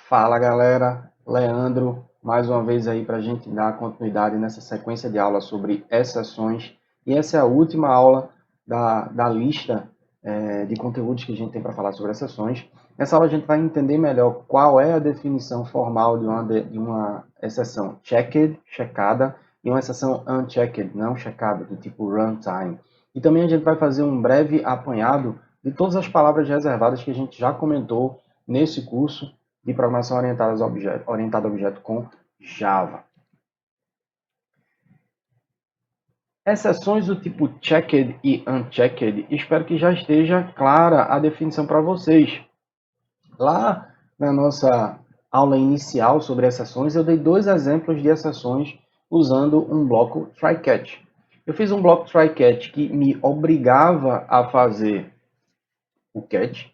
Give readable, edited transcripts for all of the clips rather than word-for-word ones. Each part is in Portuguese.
Fala galera, Leandro, mais uma vez aí para a gente dar continuidade nessa sequência de aulas sobre exceções. E essa é a última aula da lista de conteúdos que a gente tem para falar sobre exceções. Nessa aula a gente vai entender melhor qual é a definição formal de uma exceção checked, checada, e uma exceção unchecked, não checada, do tipo runtime. E também a gente vai fazer um breve apanhado de todas as palavras reservadas que a gente já comentou nesse curso de programação orientada a objeto com Java. Exceções do tipo checked e unchecked, espero que já esteja clara a definição para vocês. Lá na nossa aula inicial sobre exceções, eu dei dois exemplos de exceções usando um bloco try-catch. Eu fiz um bloco try-catch que me obrigava a fazer o catch.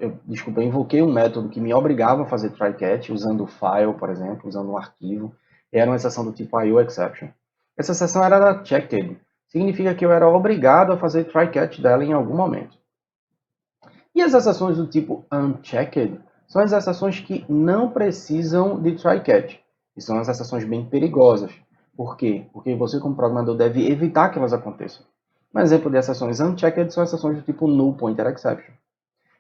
Eu invoquei um método que me obrigava a fazer try-catch, usando o file, por exemplo, usando um arquivo. Era uma exceção do tipo IOException. Essa exceção era da checked. Significa que eu era obrigado a fazer try-catch dela em algum momento. E as exceções do tipo unchecked são as exceções que não precisam de try-catch. E são as exceções bem perigosas. Por quê? Porque você, como programador, deve evitar que elas aconteçam. Um exemplo de exceções unchecked são exceções do tipo null pointer exception.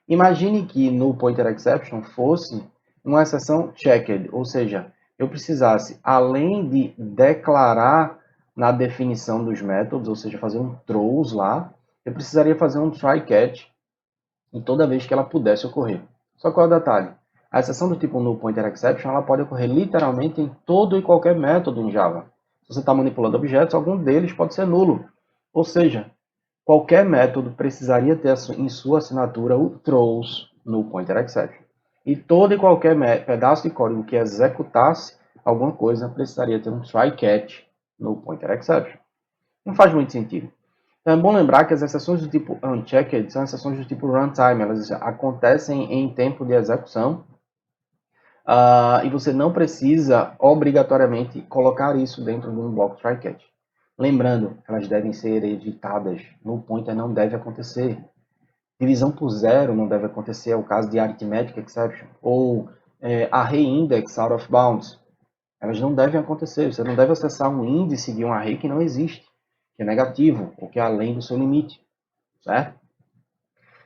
Imagine que null pointer exception fosse uma exceção checked, ou seja, eu precisasse, além de declarar na definição dos métodos, ou seja, fazer um throws lá, eu precisaria fazer um try-catch em toda vez que ela pudesse ocorrer. Só qual é o detalhe? A exceção do tipo null pointer exception ela pode ocorrer literalmente em todo e qualquer método em Java. Se você está manipulando objetos, algum deles pode ser nulo. Ou seja, qualquer método precisaria ter em sua assinatura o throws null pointer exception. E todo e qualquer pedaço de código que executasse alguma coisa precisaria ter um try-catch null pointer exception. Não faz muito sentido. Então é bom lembrar que as exceções do tipo unchecked são exceções do tipo runtime. Elas acontecem em tempo de execução e você não precisa obrigatoriamente colocar isso dentro de um bloco try-catch. Lembrando, elas devem ser evitadas. Null pointer não deve acontecer. Divisão por zero não deve acontecer. É o caso de arithmetic exception. Ou array index out of bounds. Elas não devem acontecer. Você não deve acessar um índice de um array que não existe, que é negativo, ou que é além do seu limite. Certo?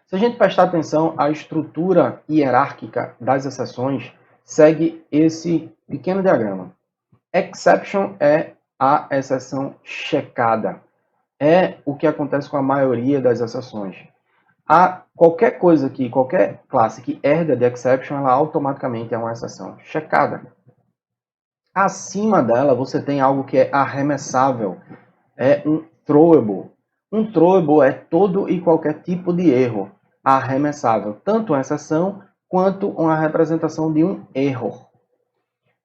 Se a gente prestar atenção, a estrutura hierárquica das exceções segue esse pequeno diagrama. Exception é a exceção checada. É o que acontece com a maioria das exceções. Qualquer classe que herda de exception, ela automaticamente é uma exceção checada. Acima dela, você tem algo que é arremessável. É um throwable. Um throwable é todo e qualquer tipo de erro arremessável, tanto uma exceção quanto uma representação de um error.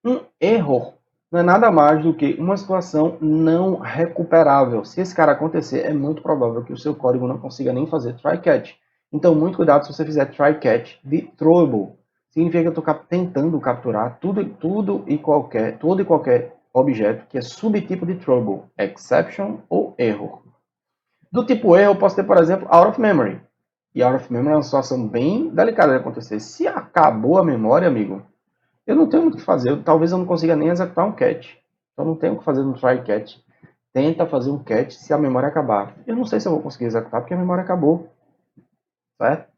Um error não é nada mais do que uma situação não recuperável. Se esse cara acontecer, é muito provável que o seu código não consiga nem fazer try-catch. Então, muito cuidado se você fizer try-catch de throwable. Significa que eu estou tentando capturar todo e qualquer objeto que é subtipo de throwable, exception ou error. Do tipo erro, eu posso ter, por exemplo, out of memory. E out of memory é uma situação bem delicada de acontecer. Se acabou a memória, amigo, eu não tenho muito o que fazer. Talvez eu não consiga nem executar um catch. Então não tenho o que fazer no try catch. Tenta fazer um catch se a memória acabar. Eu não sei se eu vou conseguir executar porque a memória acabou. Certo?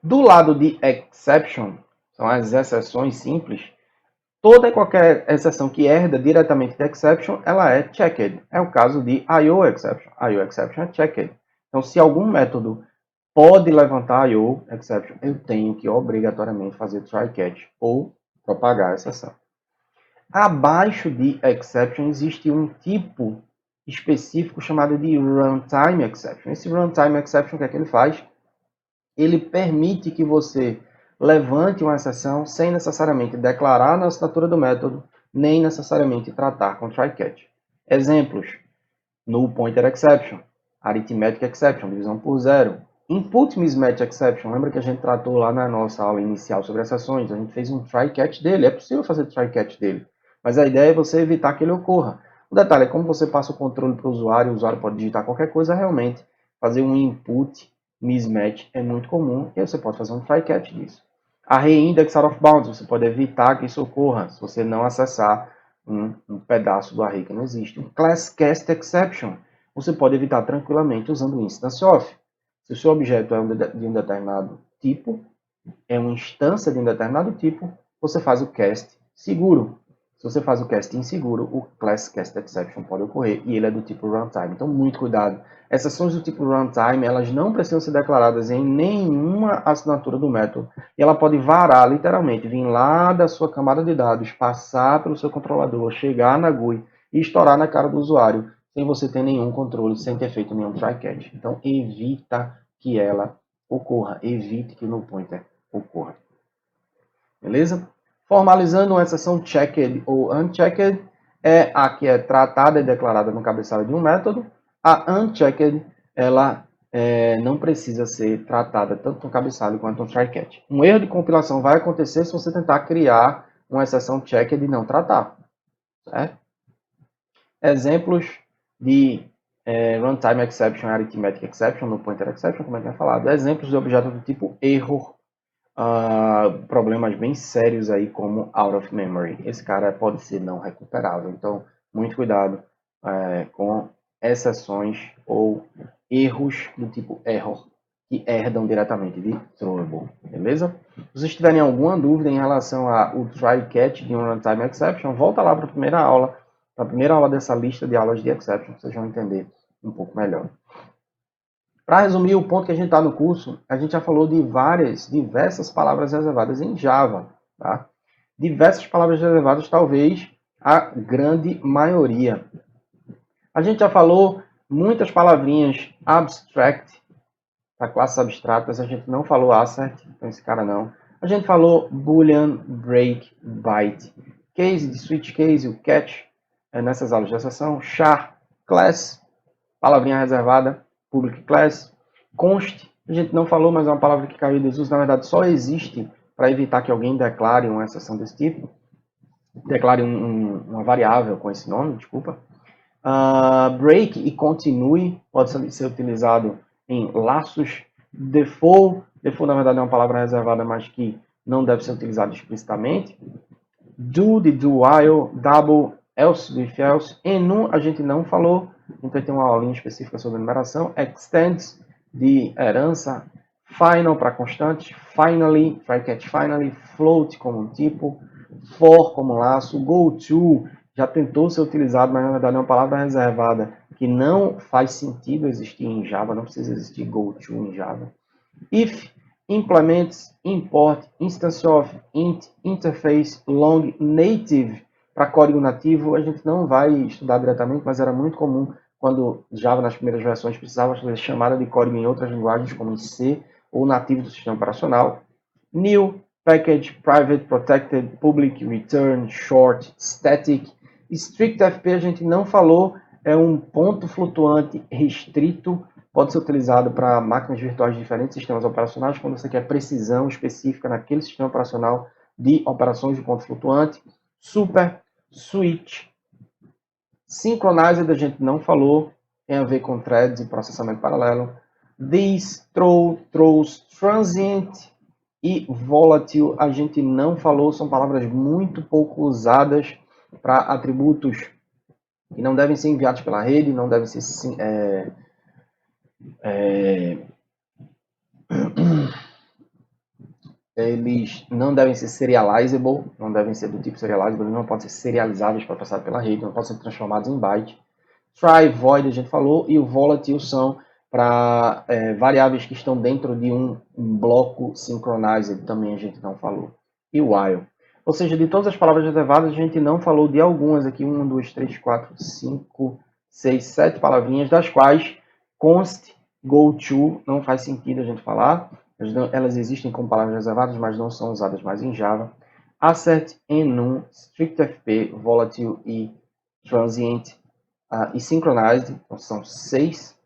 Do lado de exception, são as exceções simples. Toda e qualquer exceção que herda diretamente de exception, ela é checked. É o caso de IO exception. IO exception é checked. Então, se algum método pode levantar IO exception, eu tenho que obrigatoriamente fazer try catch ou propagar a exceção. Abaixo de exception existe um tipo específico chamado de runtime exception. Esse runtime exception, o que é que ele faz? Ele permite que você levante uma exceção sem necessariamente declarar na assinatura do método, nem necessariamente tratar com try-catch. Exemplos: null pointer exception, arithmetic exception, divisão por zero, input mismatch exception. Lembra que a gente tratou lá na nossa aula inicial sobre exceções? A gente fez um try-catch dele. É possível fazer try-catch dele, mas a ideia é você evitar que ele ocorra. O detalhe é como você passa o controle para o usuário pode digitar qualquer coisa realmente. Fazer um input mismatch é muito comum e aí você pode fazer um try-catch disso. Array index out of bounds, você pode evitar que isso ocorra se você não acessar um pedaço do array que não existe. Um class cast exception, você pode evitar tranquilamente usando o instance of. Se o seu objeto é de um determinado tipo, é uma instância de um determinado tipo, você faz o cast seguro. Se você faz o cast inseguro, o class cast exception pode ocorrer e ele é do tipo runtime. Então, muito cuidado. Exceções do tipo runtime, elas não precisam ser declaradas em nenhuma assinatura do método. E ela pode varar, literalmente, vir lá da sua camada de dados, passar pelo seu controlador, chegar na GUI e estourar na cara do usuário, sem você ter nenhum controle, sem ter feito nenhum try catch. Então, evita que ela ocorra. Evite que o null pointer ocorra. Beleza? Formalizando uma exceção checked ou unchecked, é a que é tratada e declarada no cabeçalho de um método. A unchecked, ela não precisa ser tratada tanto no cabeçalho quanto no try catch. Um erro de compilação vai acontecer se você tentar criar uma exceção checked e não tratar. Certo? Exemplos de runtime exception, arithmetic exception, no pointer exception, como eu tinha falado. Exemplos de objetos do tipo error, problemas bem sérios aí como out of memory. Esse cara pode ser não recuperável. Então, muito cuidado com exceções ou erros do tipo error, que herdam diretamente de throwable, beleza? Se vocês tiverem alguma dúvida em relação ao try catch de um runtime exception, volta lá para a primeira aula dessa lista de aulas de exception, vocês vão entender um pouco melhor. Para resumir o ponto que a gente está no curso, a gente já falou de diversas palavras reservadas em Java. Tá? Diversas palavras reservadas, talvez a grande maioria. A gente já falou muitas palavrinhas abstract, para classes abstratas, a gente não falou assert, então esse cara não. A gente falou boolean, break, byte, case, de switch case, o catch, nessas aulas de exceção, char, class, palavrinha reservada, public class, const, a gente não falou, mas é uma palavra que caiu em desuso, na verdade só existe para evitar que alguém declare uma exceção desse tipo, declare uma variável com esse nome, desculpa. Break e continue pode ser utilizado em laços. Default na verdade é uma palavra reservada, mas que não deve ser utilizada explicitamente. Do, de do while, double, else, if else. Enum a gente não falou, então tem uma aulinha específica sobre numeração. Extends, de herança. Final para constante. Finally, try catch finally. Float como um tipo. For como laço. Go to já tentou ser utilizado, mas na verdade é uma palavra reservada que não faz sentido existir em Java, não precisa existir go to em Java. If, implements, import, instance of, int, interface, long, native. Para código nativo, a gente não vai estudar diretamente, mas era muito comum quando Java, nas primeiras versões, precisava fazer chamada de código em outras linguagens, como em C ou nativo do sistema operacional. New, package, private, protected, public, return, short, static. Strict FP a gente não falou, é um ponto flutuante restrito, pode ser utilizado para máquinas virtuais de diferentes sistemas operacionais, quando você quer precisão específica naquele sistema operacional de operações de ponto flutuante. Super, switch, synchronized a gente não falou, tem a ver com threads e processamento paralelo. This, throws, transient e volatile a gente não falou, são palavras muito pouco usadas para atributos que não devem ser enviados pela rede, não devem ser eles não devem ser serializable, não devem ser do tipo serializable, eles não podem ser serializáveis para passar pela rede, não podem ser transformados em byte. Try, void a gente falou, e o volatile são para variáveis que estão dentro de um bloco synchronized, também a gente não falou. E while. Ou seja, de todas as palavras reservadas, a gente não falou de algumas aqui, 1, 2, 3, 4, 5, 6, 7 palavrinhas, das quais const, go to, não faz sentido a gente falar. Elas existem como palavras reservadas, mas não são usadas mais em Java. Assert, enum, strictfp, volatile e transient e synchronized, então são 6.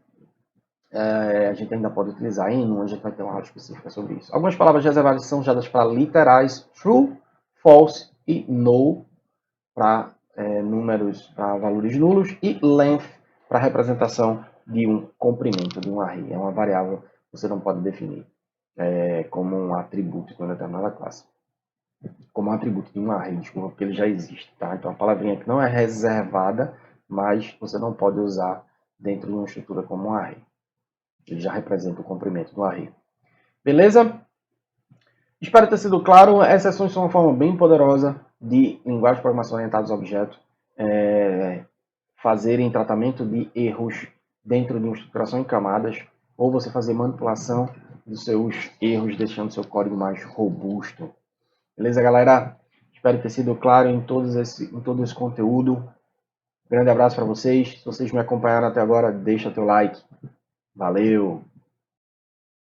A gente ainda pode utilizar enum, a gente vai ter uma aula específica sobre isso. Algumas palavras reservadas são usadas para literais true, false e null, para números, para valores nulos, e length, para representação de um comprimento, de um array. É uma variável que você não pode definir. como um atributo de uma determinada classe. Como um atributo de um array, desculpa, porque ele já existe, tá? Então a palavrinha aqui não é reservada, mas você não pode usar dentro de uma estrutura como um array. Ele já representa o comprimento do array. Beleza? Espero ter sido claro. Exceções são uma forma bem poderosa de linguagem de programação orientada a objetos fazerem tratamento de erros dentro de uma estruturação em camadas, ou você fazer manipulação dos seus erros, deixando seu código mais robusto. Beleza, galera? Espero ter sido claro em todo esse conteúdo. Grande abraço para vocês. Se vocês me acompanharam até agora, deixa teu like. Valeu!